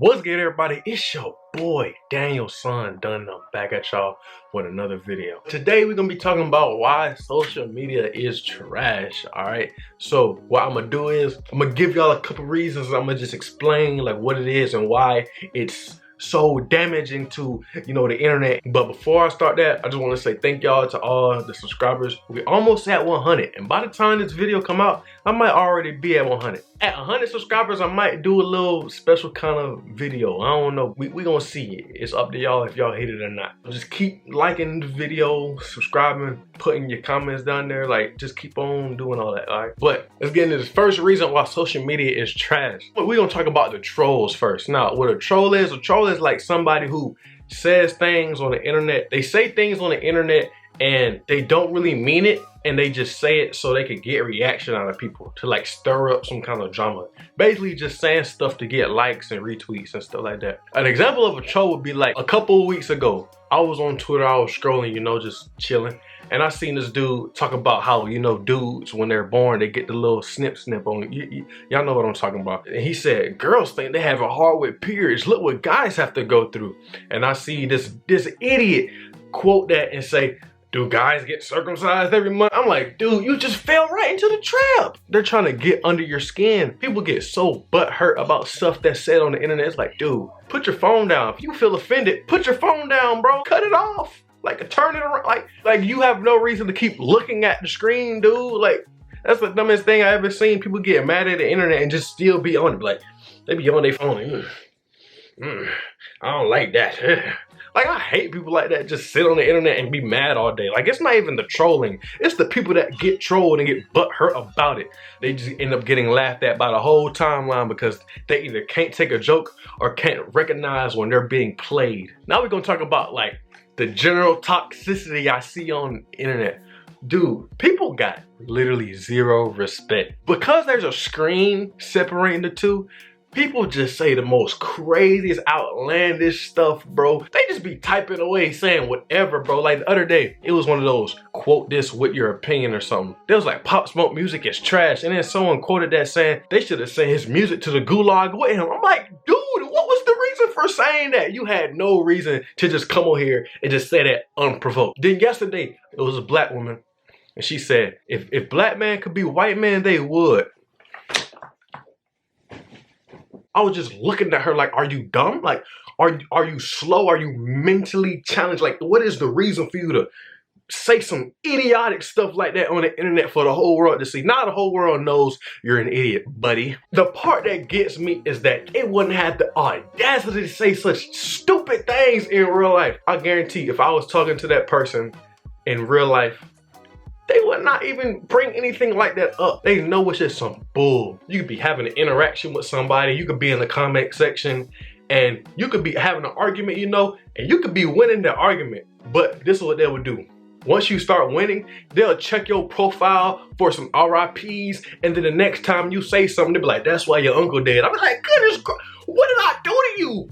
What's good, everybody? It's your boy Daniel Son Done. I'm back at y'all with another video. Today we're gonna be talking about why social media is trash. All right, so what I'm gonna do is I'm gonna give y'all a couple reasons. I'm gonna just explain like what it is and why it's so damaging to the internet. But before I start that, I just want to say thank y'all to all the subscribers. We're almost at 100, and by the time this video come out, I might already be at 100. At 100 subscribers, I might do a little special kind of video. I don't know. We gonna see. It's up to y'all if y'all hate it or not. Just keep liking the video, subscribing, putting your comments down there. Like, just keep on doing all that, all right? But let's get into this first reason why social media is trash. We're gonna talk about the trolls first. Now, what a troll is like somebody who says things on the internet. They say things on the internet and they don't really mean it, and they just say it so they could get a reaction out of people, to like stir up some kind of drama. Basically just saying stuff to get likes and retweets and stuff like that. An example of a troll would be like a couple of weeks ago, I was on Twitter, I was scrolling, just chilling, and I seen this dude talk about how, dudes, when they're born, they get the little snip on it. Y'all know what I'm talking about. And he said, girls think they have it hard with periods. Look what guys have to go through. And I see this idiot quote that and say, do guys get circumcised every month? I'm like, dude, you just fell right into the trap. They're trying to get under your skin. People get so butthurt about stuff that's said on the internet. It's like, dude, put your phone down. If you feel offended, put your phone down, bro. Cut it off. Like, turn it around. Like you have no reason to keep looking at the screen, dude. Like, that's the dumbest thing I ever seen. People get mad at the internet and just still be on it. Like, they be on their phone. I don't like that. Like, I hate people like that just sit on the internet and be mad all day. Like, it's not even the trolling. It's the people that get trolled and get butthurt about it. They just end up getting laughed at by the whole timeline because they either can't take a joke or can't recognize when they're being played. Now we're gonna talk about like the general toxicity I see on the internet. Dude, people got literally zero respect. Because there's a screen separating the two, people just say the most craziest, outlandish stuff, bro. They just be typing away, saying whatever, bro. Like the other day, it was one of those, quote this with your opinion or something. There was like, Pop Smoke music is trash. And then someone quoted that saying, they should have sent his music to the gulag with him. I'm like, dude, what was the reason for saying that? You had no reason to just come on here and just say that unprovoked. Then yesterday, it was a black woman. And she said, if black man could be white man, they would. I was just looking at her like, are you dumb? Like, are you slow? Are you mentally challenged? Like, what is the reason for you to say some idiotic stuff like that on the internet for the whole world to see? Now the whole world knows you're an idiot, buddy. The part that gets me is that they wouldn't have the audacity to say such stupid things in real life. I guarantee if I was talking to that person in real life, they would not even bring anything like that up. They know it's just some bull. You could be having an interaction with somebody. You could be in the comment section and you could be having an argument, and you could be winning the argument. But this is what they would do. Once you start winning, they'll check your profile for some RIPs. And then the next time you say something, they'll be like, that's why your uncle dead. I'm like, goodness, what did I do to you?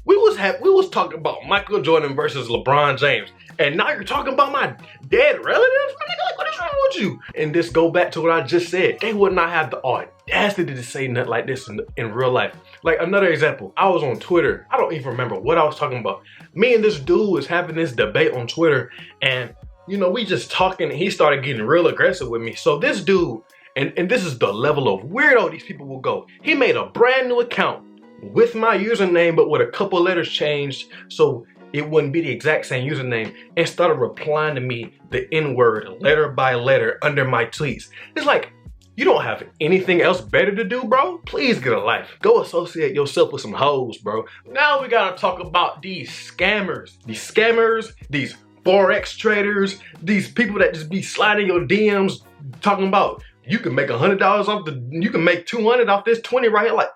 We was talking about Michael Jordan versus LeBron James. And now you're talking about my dead relatives? Like, what is wrong with you? And this go back to what I just said. They would not have the audacity to say nothing like this in real life. Like, another example, I was on Twitter. I don't even remember what I was talking about. Me and this dude was having this debate on Twitter, and we just talking, and he started getting real aggressive with me. So this dude, and this is the level of weirdo these people will go. He made a brand new account with my username, but with a couple letters changed so it wouldn't be the exact same username, and started replying to me the N-word letter by letter under my tweets. It's like, you don't have anything else better to do, bro? Please get a life. Go associate yourself with some hoes, bro. Now we gotta talk about these scammers. These scammers, these Forex traders, these people that just be sliding your DMs talking about, you can make $100 off you can make 200 off this 20 right here. Like,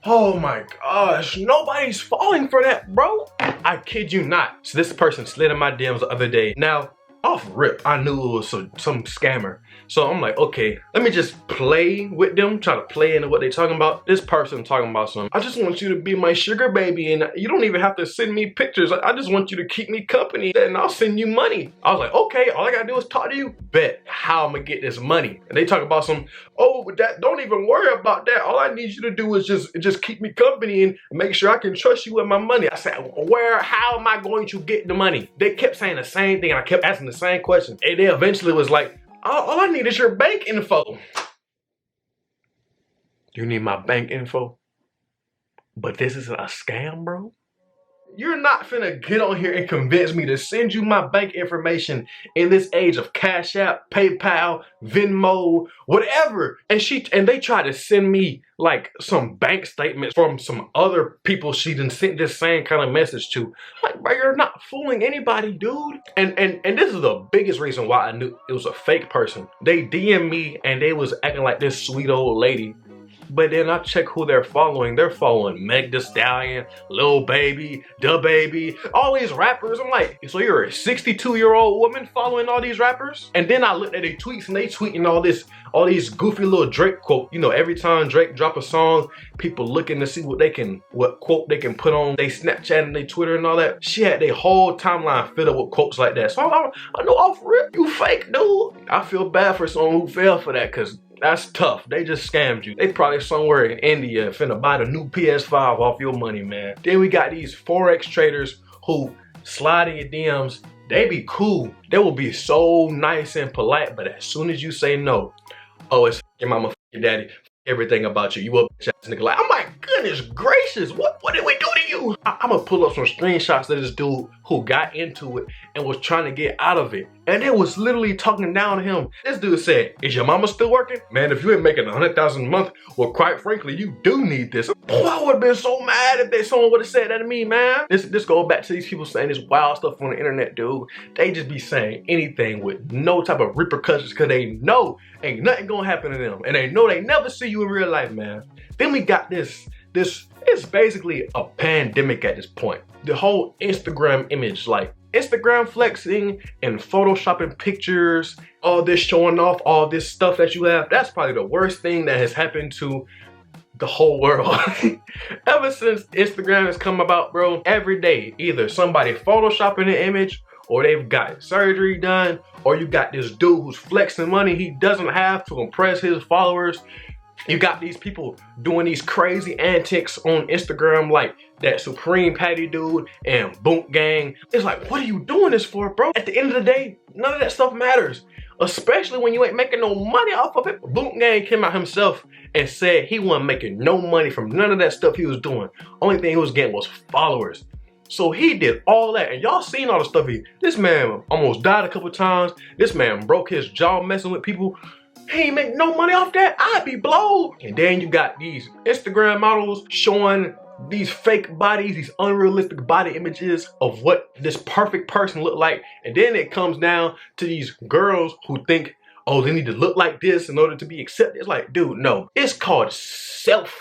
oh my gosh, nobody's falling for that, bro. I kid you not. So this person slid in my DMs the other day. Now, off rip, I knew it was some scammer. So I'm like, okay, let me just play with them, try to play into what they talking about. This person talking about something. I just want you to be my sugar baby, and you don't even have to send me pictures. I just want you to keep me company, and I'll send you money. I was like, okay, all I gotta do is talk to you. Bet. How I'm gonna get this money? And they talk about some, oh, but that, don't even worry about that. All I need you to do is just keep me company and make sure I can trust you with my money. I said, how am I going to get the money? They kept saying the same thing, and I kept asking the same question. And they eventually was like, all I need is your bank info. You need my bank info? But this is a scam, bro? You're not finna get on here and convince me to send you my bank information in this age of Cash App, PayPal, Venmo, whatever. And they try to send me like some bank statements from some other people she done sent this same kind of message to. Like, bro, you're not fooling anybody, dude. And this is the biggest reason why I knew it was a fake person. They DM me and they was acting like this sweet old lady. But then I check who they're following. They're following Meg Thee Stallion, Lil Baby, Da Baby, all these rappers. I'm like, so you're a 62-year-old woman following all these rappers? And then I looked at their tweets and they tweeting all these goofy little Drake quote. You know, every time Drake drop a song, people looking to see what quote they can put on they Snapchat and they Twitter and all that. She had their whole timeline filled up with quotes like that. So I know off rip, you fake, dude. I feel bad for someone who fell for that, because that's tough. They just scammed you. They probably somewhere in India finna buy the new PS5 off your money, man. Then we got these Forex traders who slide in your DMs. They be cool. They will be so nice and polite, but as soon as you say no, oh, it's your mama, your daddy, everything about you. You a bitch ass nigga. Like, oh my goodness gracious, what did we do to you? I'm gonna pull up some screenshots of this dude who got into it and was trying to get out of it. And they was literally talking down to him. This dude said, is your mama still working? Man, if you ain't making 100,000 a month, well, quite frankly, you do need this. Oh, I would have been so mad if someone would have said that to me, man. This goes back to these people saying this wild stuff on the internet, dude. They just be saying anything with no type of repercussions because they know ain't nothing gonna happen to them. And they know they never see you in real life, man. Then we got this, it's basically a pandemic at this point. The whole Instagram image, like Instagram flexing and photoshopping pictures, all this showing off all this stuff that you have, that's probably the worst thing that has happened to the whole world. Ever since Instagram has come about, bro, every day, either somebody photoshopping an image or they've got surgery done, or you got this dude who's flexing money he doesn't have to impress his followers. You got these people doing these crazy antics on Instagram, like that Supreme Patty dude and Boom Gang. It's like, what are you doing this for, bro? At the end of the day, none of that stuff matters, especially when you ain't making no money off of it. Boom Gang came out himself and said he wasn't making no money from none of that stuff he was doing. Only thing he was getting was followers. So he did all that, and y'all seen all the stuff this man almost died a couple times. This man broke his jaw messing with people. He ain't make no money off that. I'd be blowed. And then you got these Instagram models showing these fake bodies, these unrealistic body images of what this perfect person looked like. And then it comes down to these girls who think, oh, they need to look like this in order to be accepted. It's like, dude, no. It's called self-esteem.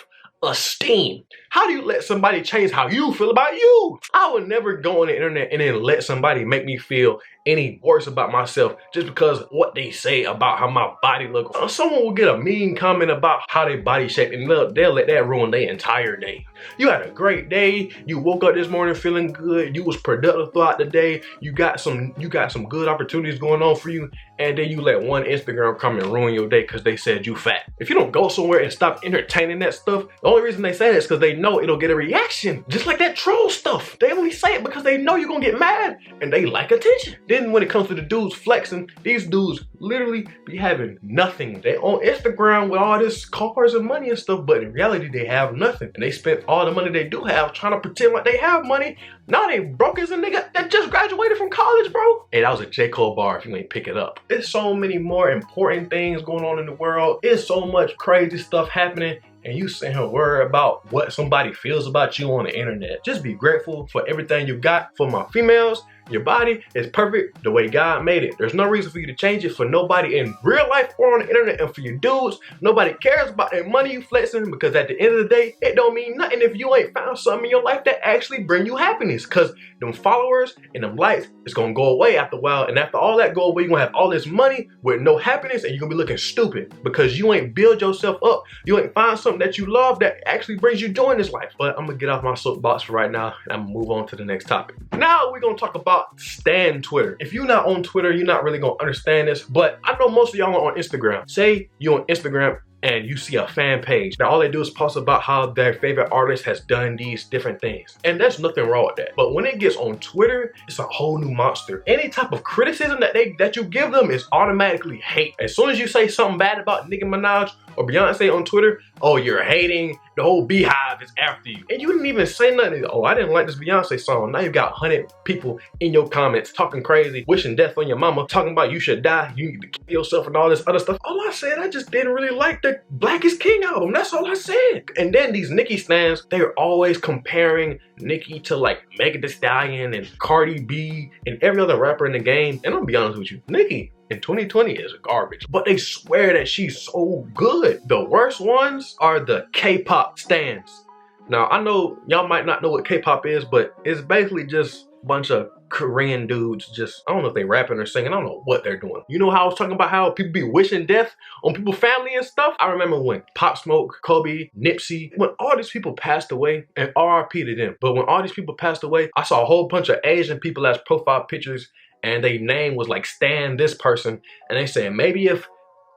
How do you let somebody change how you feel about you? I would never go on the internet and then let somebody make me feel any worse about myself just because what they say about how my body looks. Someone will get a mean comment about how their body shape and they'll let that ruin their entire day. You had a great day. You woke up this morning feeling good. You was productive throughout the day. You got some good opportunities going on for you, and then you let one Instagram come and ruin your day because they said you fat. If you don't go somewhere and stop entertaining that stuff, the only reason they say that is because they know it'll get a reaction. Just like that troll stuff. They only say it because they know you're gonna get mad and they like attention. Then when it comes to the dudes flexing, these dudes literally be having nothing. They on Instagram with all this cars and money and stuff, but in reality they have nothing. And they spent all the money they do have trying to pretend like they have money. Now they broke as a nigga that just graduated from college, bro. Hey, that was a J. Cole bar if you ain't pick it up. There's so many more important things going on in the world. There's so much crazy stuff happening, and you sitting here worried about what somebody feels about you on the internet. Just be grateful for everything you got. For my females, Your body is perfect the way God made it. There's no reason for you to change it for nobody in real life or on the internet. And for you dudes, nobody cares about that money you flexing, because at the end of the day, it don't mean nothing if you ain't found something in your life that actually bring you happiness. Because them followers and them likes, it's gonna go away after a while. And after all that go away, you're gonna have all this money with no happiness, and you're gonna be looking stupid because you ain't build yourself up. You ain't find something that you love that actually brings you joy in this life. But I'm gonna get off my soapbox for right now, and I'm gonna move on to the next topic. Now we're gonna talk about stan Twitter. If you're not on Twitter, you're not really gonna understand this, but I know most of y'all are on Instagram. Say you're on Instagram and you see a fan page. Now all they do is post about how their favorite artist has done these different things. And there's nothing wrong with that. But when it gets on Twitter, it's a whole new monster. Any type of criticism that you give them is automatically hate. As soon as you say something bad about Nicki Minaj or Beyonce on Twitter, oh, you're hating, the whole beehive is after you. And you didn't even say nothing. Oh, I didn't like this Beyonce song. Now you got 100 people in your comments talking crazy, wishing death on your mama, talking about you should die, you need to kill yourself and all this other stuff. All I said, I just didn't really like the Black is King album. That's all I said. And then these Nicki stans, they're always comparing Nicki to like Megan Thee Stallion and Cardi B and every other rapper in the game. And I'll be honest with you, Nicki in 2020 is garbage, but they swear that she's so good. The worst ones are the K-pop stans. Now, I know y'all might not know what K-pop is, but it's basically just a bunch of Korean dudes just, I don't know if they rapping or singing, I don't know what they're doing. You know how I was talking about how people be wishing death on people's family and stuff? I remember when Pop Smoke, Kobe, Nipsey, when all these people passed away, and RIP to them, but when all these people passed away, I saw a whole bunch of Asian people as profile pictures, and their name was like Stan this person, and they said maybe if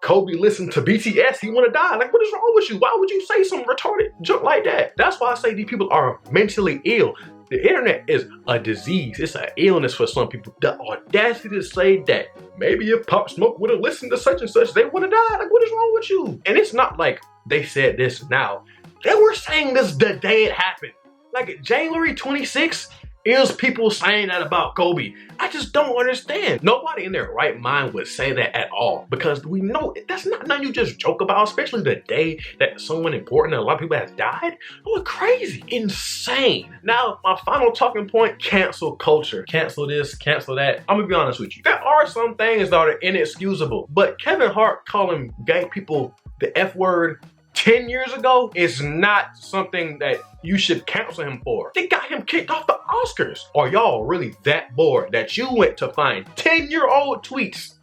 Kobe listened to BTS, he would have died. Like, what is wrong with you? Why would you say some retarded junk like that? That's why I say these people are mentally ill. The internet is a disease. It's an illness for some people. The audacity to say that maybe if Pop Smoke would have listened to such and such, they would have died. Like, what is wrong with you? And it's not like they said this now. They were saying this the day it happened. Like January 26th, is people saying that about Kobe. I just don't understand. Nobody in their right mind would say that at all, because we know that's not nothing you just joke about, especially the day that someone important and a lot of people has died. It was crazy, insane. Now, my final talking point, cancel culture. Cancel this, cancel that. I'm gonna be honest with you. There are some things that are inexcusable, but Kevin Hart calling gay people the F word 10 years ago is not something that you should cancel him for. They got him kicked off the Oscars. Are y'all really that bored that you went to find 10-year-old tweets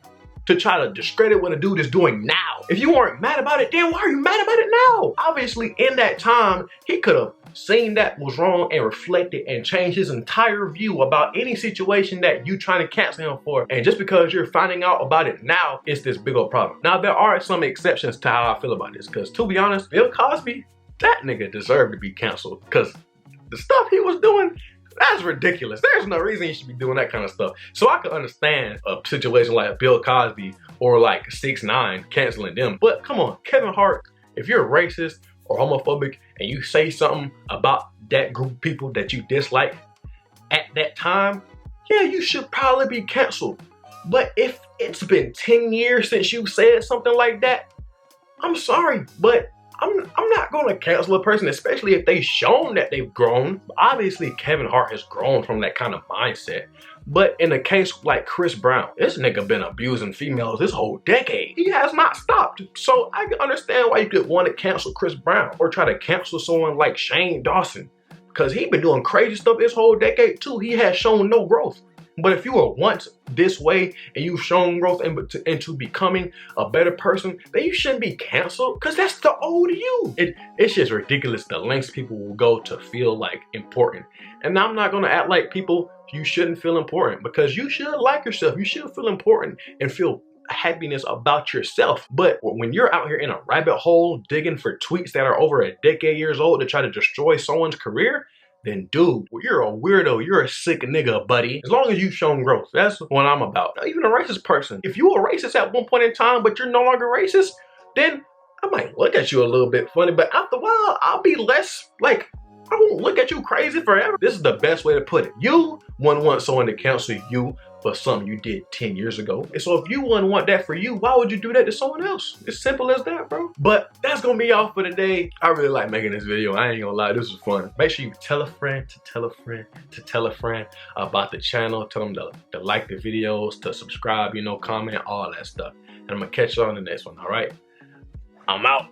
to try to discredit what a dude is doing now? If you weren't mad about it, then why are you mad about it now? Obviously, in that time, he could have seen that was wrong and reflected and changed his entire view about any situation that you trying to cancel him for. And just because you're finding out about it now, it's this big old problem. Now, there are some exceptions to how I feel about this, because to be honest, Bill Cosby, that nigga deserved to be canceled, because the stuff he was doing, that's ridiculous. There's no reason he should be doing that kind of stuff. So I could understand a situation like Bill Cosby or like 6ix9ine canceling them. But come on, Kevin Hart, if you're racist or homophobic and you say something about that group of people that you dislike at that time, yeah, you should probably be canceled. But if it's been 10 years since you said something like that, I'm sorry, but I'm not gonna cancel a person, especially if they've shown that they've grown. Obviously, Kevin Hart has grown from that kind of mindset. But in a case like Chris Brown, this nigga been abusing females this whole decade. He has not stopped. So I can understand why you could want to cancel Chris Brown or try to cancel someone like Shane Dawson, because he been doing crazy stuff this whole decade too. He has shown no growth. But if you were once this way and you've shown growth into becoming a better person, then you shouldn't be canceled, because that's the old you. It's just ridiculous the lengths people will go to feel like important. And I'm not gonna act like you shouldn't feel important, because you should like yourself. You should feel important and feel happiness about yourself. But when you're out here in a rabbit hole digging for tweets that are over a decade years old to try to destroy someone's career, then dude, you're a weirdo. You're a sick nigga, buddy. As long as you've shown growth, that's what I'm about. Now, even a racist person, if you were racist at one point in time, but you're no longer racist, then I might look at you a little bit funny, but after a while, I'll be less like, I won't look at you crazy forever. This is the best way to put it. You wouldn't want someone to cancel you, for something you did 10 years ago. And so if you wouldn't want that for you, why would you do that to someone else? It's simple as that, bro. But that's gonna be all for today. I really like making this video. I ain't gonna lie, this was fun. Make sure you tell a friend to tell a friend to tell a friend about the channel. Tell them to like the videos, to subscribe, you know, comment, all that stuff. And I'm gonna catch you on the next one, all right? I'm out.